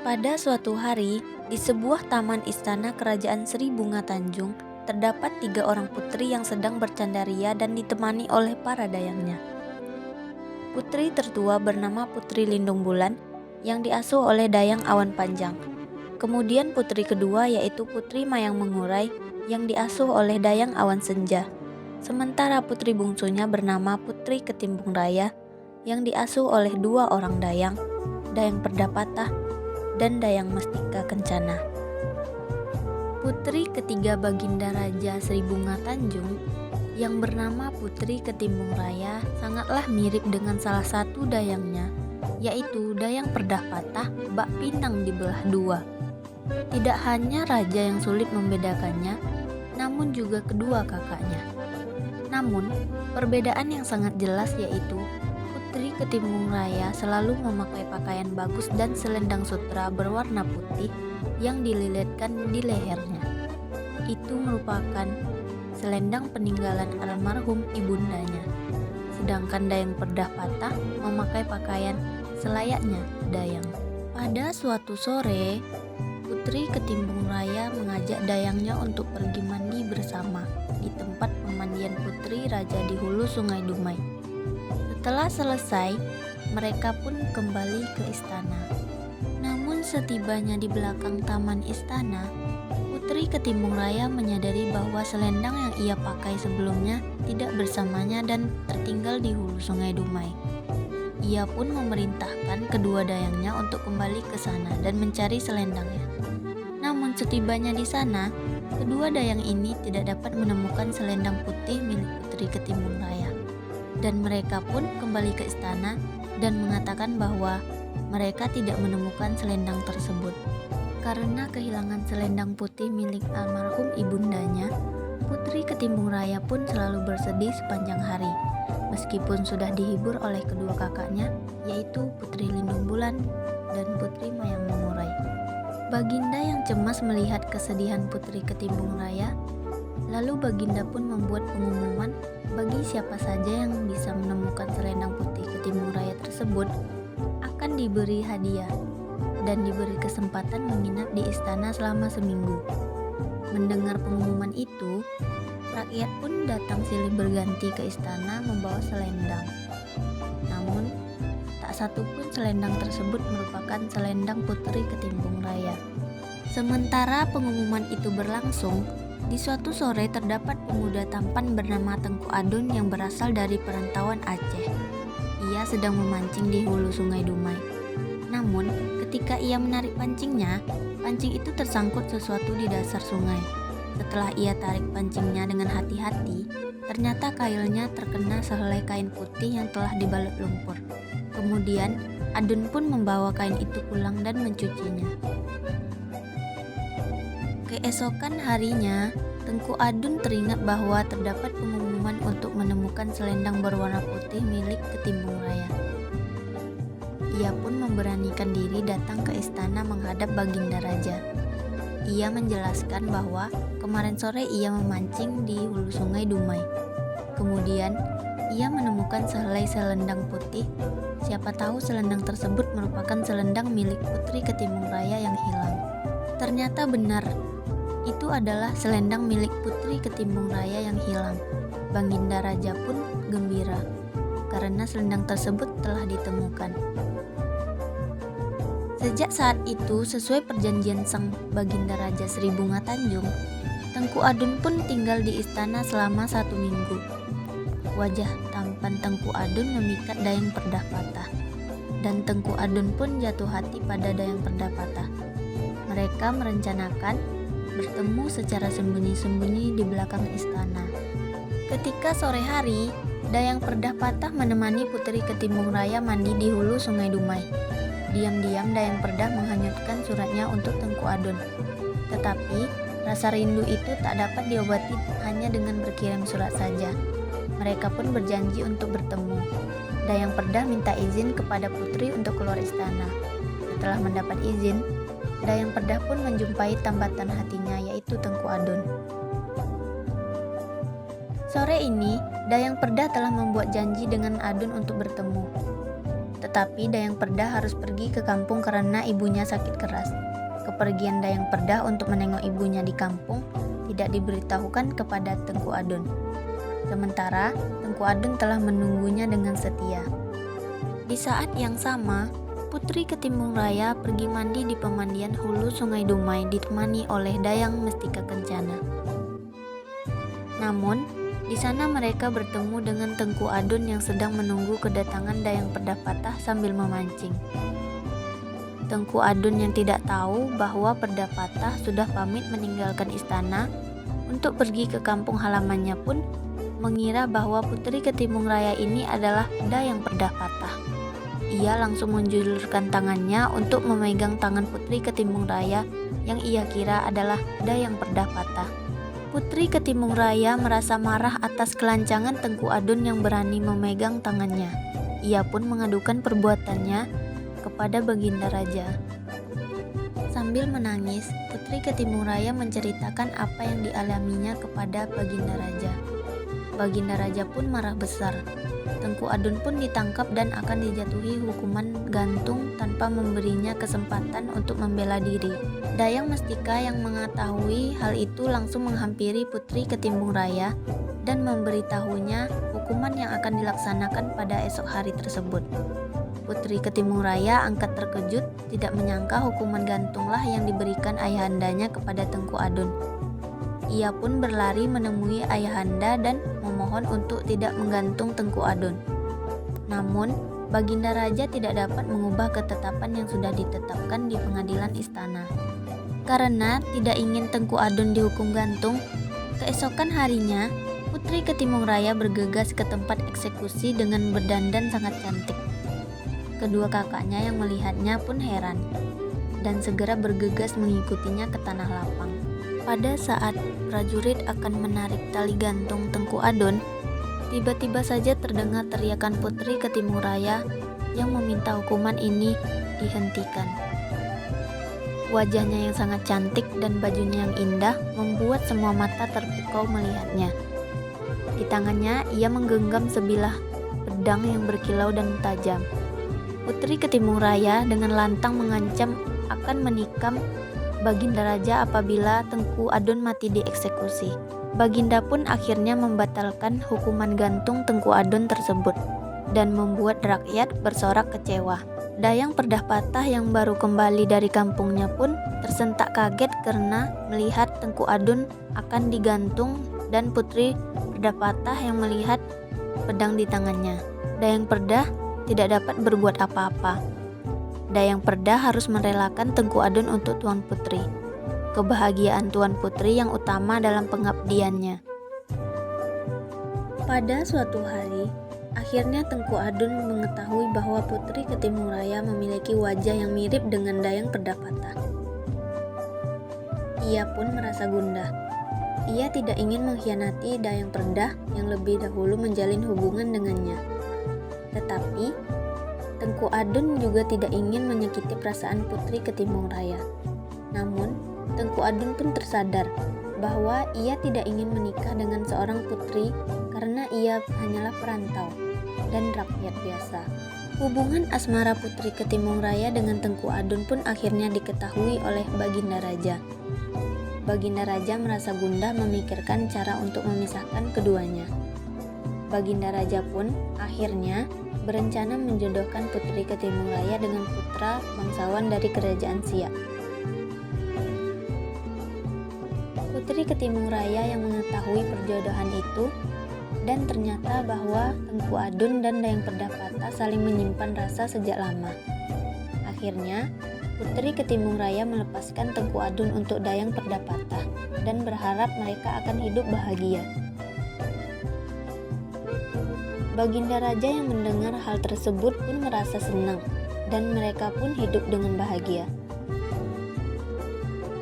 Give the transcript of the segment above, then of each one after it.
Pada suatu hari, di sebuah taman istana kerajaan Sri Bunga Tanjung, terdapat 3 orang putri yang sedang bercanda ria dan ditemani oleh para dayangnya. Putri tertua bernama Putri Lindung Bulan yang diasuh oleh Dayang Awan Panjang. Kemudian putri kedua yaitu Putri Mayang Mengurai yang diasuh oleh Dayang Awan Senja. Sementara putri bungsunya bernama Putri Ketimbung Raya yang diasuh oleh 2 orang dayang, Dayang Perdapatah dan Dayang Mestika Kencana. Putri ketiga Baginda Raja Sri Bunga Tanjung yang bernama Putri Ketimbung Raya sangatlah mirip dengan salah satu dayangnya, yaitu Dayang Perdapatah bak pinang dibelah 2. Tidak hanya raja yang sulit membedakannya, namun juga kedua kakaknya. Namun, perbedaan yang sangat jelas yaitu Putri Ketimbung Raya selalu memakai pakaian bagus dan selendang sutra berwarna putih yang dililitkan di lehernya. Itu merupakan selendang peninggalan almarhum ibundanya. Sedangkan Dayang Perdapatah memakai pakaian selayaknya dayang. Pada suatu sore, Putri Ketimbung Raya mengajak dayangnya untuk pergi mandi bersama di tempat pemandian putri raja di hulu Sungai Dumai. Setelah selesai, mereka pun kembali ke istana. Namun setibanya di belakang taman istana, Putri Ketimbung Raya menyadari bahwa selendang yang ia pakai sebelumnya tidak bersamanya dan tertinggal di hulu Sungai Dumai. Ia pun memerintahkan kedua dayangnya untuk kembali ke sana dan mencari selendangnya. Namun setibanya di sana, kedua dayang ini tidak dapat menemukan selendang putih milik Putri Ketimbung Raya. Dan mereka pun kembali ke istana dan mengatakan bahwa mereka tidak menemukan selendang tersebut. Karena kehilangan selendang putih milik almarhum ibundanya, Putri Ketimbung Raya pun selalu bersedih sepanjang hari. Meskipun sudah dihibur oleh kedua kakaknya, yaitu Putri Lindung Bulan dan Putri Mayang Mengurai. Baginda yang cemas melihat kesedihan Putri Ketimbung Raya, lalu Baginda pun membuat pengumuman bagi siapa saja yang bisa menemukan selendang putih Ketimbung Raya tersebut akan diberi hadiah dan diberi kesempatan menginap di istana selama seminggu. Mendengar pengumuman itu, rakyat pun datang silih berganti ke istana membawa selendang. Namun, tak satu pun selendang tersebut merupakan selendang Putri Ketimbung Raya. Sementara pengumuman itu berlangsung, di suatu sore terdapat pemuda tampan bernama Tengku Adun yang berasal dari perantauan Aceh. Ia sedang memancing di hulu Sungai Dumai. Namun, ketika ia menarik pancingnya, pancing itu tersangkut sesuatu di dasar sungai. Setelah ia tarik pancingnya dengan hati-hati, ternyata kailnya terkena sehelai kain putih yang telah dibalut lumpur. Kemudian, Adun pun membawa kain itu pulang dan mencucinya. Keesokan harinya, Tengku Adun teringat bahwa terdapat pengumuman untuk menemukan selendang berwarna putih milik Ketimbung Raya. Ia pun memberanikan diri datang ke istana menghadap Baginda Raja. Ia menjelaskan bahwa kemarin sore ia memancing di hulu Sungai Dumai. Kemudian, ia menemukan sehelai selendang putih. Siapa tahu selendang tersebut merupakan selendang milik Putri Ketimbung Raya yang hilang. Ternyata benar, itu adalah selendang milik Putri Ketimbung Raya yang hilang. Baginda Raja pun gembira karena selendang tersebut telah ditemukan. Sejak saat itu, sesuai perjanjian sang Baginda Raja Sri Bunga Tanjung, Tengku Adun pun tinggal di istana selama 1 minggu. Wajah tampan Tengku Adun memikat Dayang Perdapatah, dan Tengku Adun pun jatuh hati pada Dayang Perdapatah. Mereka merencanakan bertemu secara sembunyi-sembunyi di belakang istana. Ketika sore hari, Dayang Perdapatah menemani Putri Ketimbung Raya mandi di hulu Sungai Dumai. Diam-diam Dayang Perdah menghanyutkan suratnya untuk Tengku Adun. Tetapi, rasa rindu itu tak dapat diobati hanya dengan berkirim surat saja. Mereka pun berjanji untuk bertemu. Dayang Perdah minta izin kepada putri untuk keluar istana. Setelah mendapat izin, Dayang Perdah pun menjumpai tambatan hatinya, yaitu Tengku Adun. Sore ini, Dayang Perdah telah membuat janji dengan Adun untuk bertemu. Tetapi Dayang Perdah harus pergi ke kampung karena ibunya sakit keras. Kepergian Dayang Perdah untuk menengok ibunya di kampung tidak diberitahukan kepada Tengku Adun. Sementara Tengku Adun telah menunggunya dengan setia. Di saat yang sama, Putri Ketimbung Raya pergi mandi di pemandian hulu Sungai Dumai ditemani oleh Dayang Mestika Kencana. Namun, di sana mereka bertemu dengan Tengku Adun yang sedang menunggu kedatangan Dayang Perdah Patah sambil memancing. Tengku Adun yang tidak tahu bahwa Perdah Patah sudah pamit meninggalkan istana untuk pergi ke kampung halamannya pun mengira bahwa Putri Ketimbung Raya ini adalah Dayang Perdah Patah. Ia langsung menjulurkan tangannya untuk memegang tangan Putri Ketimbung Raya yang ia kira adalah Dayang Perdah Patah. Putri Ketimbung Raya merasa marah atas kelancangan Tengku Adun yang berani memegang tangannya. Ia pun mengadukan perbuatannya kepada Baginda Raja. Sambil menangis, Putri Ketimbung Raya menceritakan apa yang dialaminya kepada Baginda Raja. Baginda Raja pun marah besar. Tengku Adun pun ditangkap dan akan dijatuhi hukuman gantung tanpa memberinya kesempatan untuk membela diri. Dayang Mestika yang mengetahui hal itu langsung menghampiri Putri Ketimbung Raya dan memberitahunya hukuman yang akan dilaksanakan pada esok hari tersebut. Putri Ketimbung Raya angkat terkejut, tidak menyangka hukuman gantunglah yang diberikan ayahandanya kepada Tengku Adun. Ia pun berlari menemui ayahanda dan memohon untuk tidak menggantung Tengku Adun. Namun, Baginda Raja tidak dapat mengubah ketetapan yang sudah ditetapkan di pengadilan istana. Karena tidak ingin Tengku Adun dihukum gantung, keesokan harinya, Putri Ketimbung Raya bergegas ke tempat eksekusi dengan berdandan sangat cantik. Kedua kakaknya yang melihatnya pun heran, dan segera bergegas mengikutinya ke tanah lapang. Pada saat prajurit akan menarik tali gantung Tengku Adun, tiba-tiba saja terdengar teriakan Putri Ketimbung Raya yang meminta hukuman ini dihentikan. Wajahnya yang sangat cantik dan bajunya yang indah membuat semua mata terpukau melihatnya. Di tangannya ia menggenggam sebilah pedang yang berkilau dan tajam. Putri Ketimbung Raya dengan lantang mengancam akan menikam Baginda Raja apabila Tengku Adun mati dieksekusi. Baginda pun akhirnya membatalkan hukuman gantung Tengku Adun tersebut dan membuat rakyat bersorak kecewa. Dayang Perdah Patah yang baru kembali dari kampungnya pun tersentak kaget karena melihat Tengku Adun akan digantung dan Putri Perdah Patah yang melihat pedang di tangannya. Dayang Perdah tidak dapat berbuat apa-apa. Dayang Perdah harus merelakan Tengku Adun untuk Tuan Putri. Kebahagiaan Tuan Putri yang utama dalam pengabdiannya. Pada suatu hari, akhirnya Tengku Adun mengetahui bahwa Putri Ketimbung Raya memiliki wajah yang mirip dengan Dayang Perdah Patah. Ia pun merasa gundah. Ia tidak ingin mengkhianati Dayang Perdah yang lebih dahulu menjalin hubungan dengannya. Tetapi Tengku Adun juga tidak ingin menyakiti perasaan Putri Ketimbung Raya. Namun, Tengku Adun pun tersadar bahwa ia tidak ingin menikah dengan seorang putri karena ia hanyalah perantau dan rakyat biasa. Hubungan asmara Putri Ketimbung Raya dengan Tengku Adun pun akhirnya diketahui oleh Baginda Raja. Baginda Raja merasa gundah memikirkan cara untuk memisahkan keduanya. Baginda Raja pun akhirnya berencana menjodohkan Putri Ketimbung Raya dengan putra bangsawan dari kerajaan Siak. Putri Ketimbung Raya yang mengetahui perjodohan itu dan ternyata bahwa Tengku Adun dan Dayang Perdah Patah saling menyimpan rasa sejak lama. Akhirnya, Putri Ketimbung Raya melepaskan Tengku Adun untuk Dayang Perdah Patah dan berharap mereka akan hidup bahagia. Baginda Raja yang mendengar hal tersebut pun merasa senang dan mereka pun hidup dengan bahagia.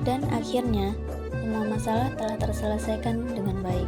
Dan akhirnya semua masalah telah terselesaikan dengan baik.